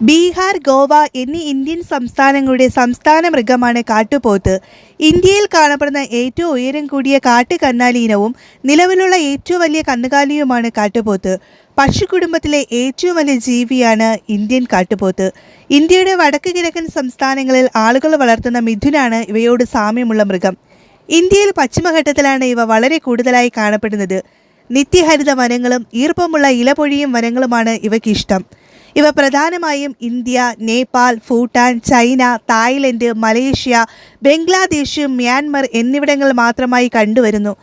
ബീഹാർ, ഗോവ എന്നീ ഇന്ത്യൻ സംസ്ഥാനങ്ങളുടെ സംസ്ഥാന മൃഗമാണ് കാട്ടുപോത്ത്. ഇന്ത്യയിൽ കാണപ്പെടുന്ന ഏറ്റവും ഉയരം കൂടിയ കാട്ടുകന്നാലി ഇനവും നിലവിലുള്ള ഏറ്റവും വലിയ കന്നുകാലിയുമാണ് കാട്ടുപോത്ത്. പക്ഷിക്കുടുംബത്തിലെ ഏറ്റവും വലിയ ജീവിയാണ് ഇന്ത്യൻ കാട്ടുപോത്ത്. ഇന്ത്യയുടെ വടക്ക് കിഴക്കൻ സംസ്ഥാനങ്ങളിൽ ആളുകൾ വളർത്തുന്ന മിഥുനാണ് ഇവയോട് സാമ്യമുള്ള മൃഗം. ഇന്ത്യയിൽ പശ്ചിമഘട്ടത്തിലാണ് ഇവ വളരെ കൂടുതലായി കാണപ്പെടുന്നത്. നിത്യഹരിത വനങ്ങളും ഈർപ്പമുള്ള ഇലപൊഴിയും വനങ്ങളുമാണ് ഇവയ്ക്കിഷ്ടം. ഇവ പ്രധാനമായും India, Nepal, Bhutan, China, Thailand, Malaysia, Bangladesh, Myanmar എന്നിവിടങ്ങളിൽ മാത്രമായി കണ്ടുവരുന്നു.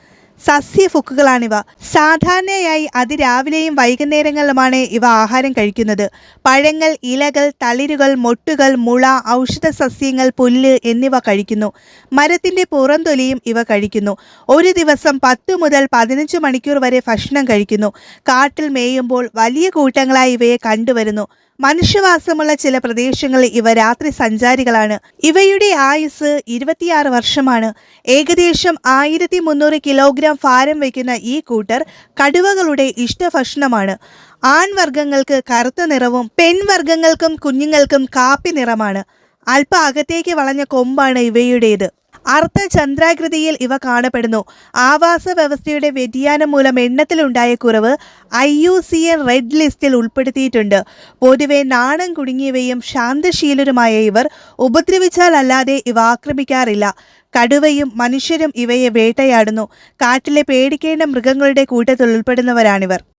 സസ്യഭുക്കുകളാണിവ. സാധാരണയായി അതിരാവിലെയും വൈകുന്നേരങ്ങളിലുമാണ് ഇവ ആഹാരം കഴിക്കുന്നത്. പഴങ്ങൾ, ഇലകൾ, തളിരുകൾ, മൊട്ടുകൾ, മുള, ഔഷധ സസ്യങ്ങൾ, പുല്ല് എന്നിവ കഴിക്കുന്നു. മരത്തിന്റെ പുറംതൊലിയും ഇവ കഴിക്കുന്നു. ഒരു ദിവസം 10 മുതൽ 15 മണിക്കൂർ വരെ ഭക്ഷണം കഴിക്കുന്നു. കാട്ടിൽ മേയുമ്പോൾ വലിയ കൂട്ടങ്ങളായി ഇവയെ കണ്ടുവരുന്നു. മനുഷ്യവാസമുള്ള ചില പ്രദേശങ്ങളിൽ ഇവ രാത്രി സഞ്ചാരികളാണ്. ഇവയുടെ ആയുസ് 26 വർഷമാണ്. ഏകദേശം 1300 കിലോഗ്രാം ഭാരം വയ്ക്കുന്ന ഈ കൂട്ടർ കടുവകളുടെ ഇഷ്ടഭക്ഷണമാണ്. ആൺവർഗ്ഗങ്ങൾക്ക് കറുത്ത നിറവും പെൺവർഗ്ഗങ്ങൾക്കും കുഞ്ഞുങ്ങൾക്കും കാപ്പി നിറമാണ്. അല്പ അകത്തേക്ക് വളഞ്ഞ കൊമ്പാണ് ഇവയുടേത്. അർദ്ധചന്ദ്രാകൃതിയിൽ ഇവ കാണപ്പെടുന്നു. ആവാസ വ്യവസ്ഥയുടെ വ്യതിയാനം മൂലം എണ്ണത്തിലുണ്ടായ കുറവ് IUCN റെഡ് ലിസ്റ്റിൽ ഉൾപ്പെടുത്തിയിട്ടുണ്ട്. പൊതുവെ നാണം കുടുങ്ങിയവയും ശാന്തശീലരുമായ ഇവർ ഉപദ്രവിച്ചാൽ അല്ലാതെ ഇവ ആക്രമിക്കാറില്ല. കടുവയും മനുഷ്യരും ഇവയെ വേട്ടയാടുന്നു. കാട്ടിലെ പേടിക്കേണ്ട മൃഗങ്ങളുടെ കൂട്ടത്തിൽ ഉൾപ്പെടുന്നവരാണിവർ.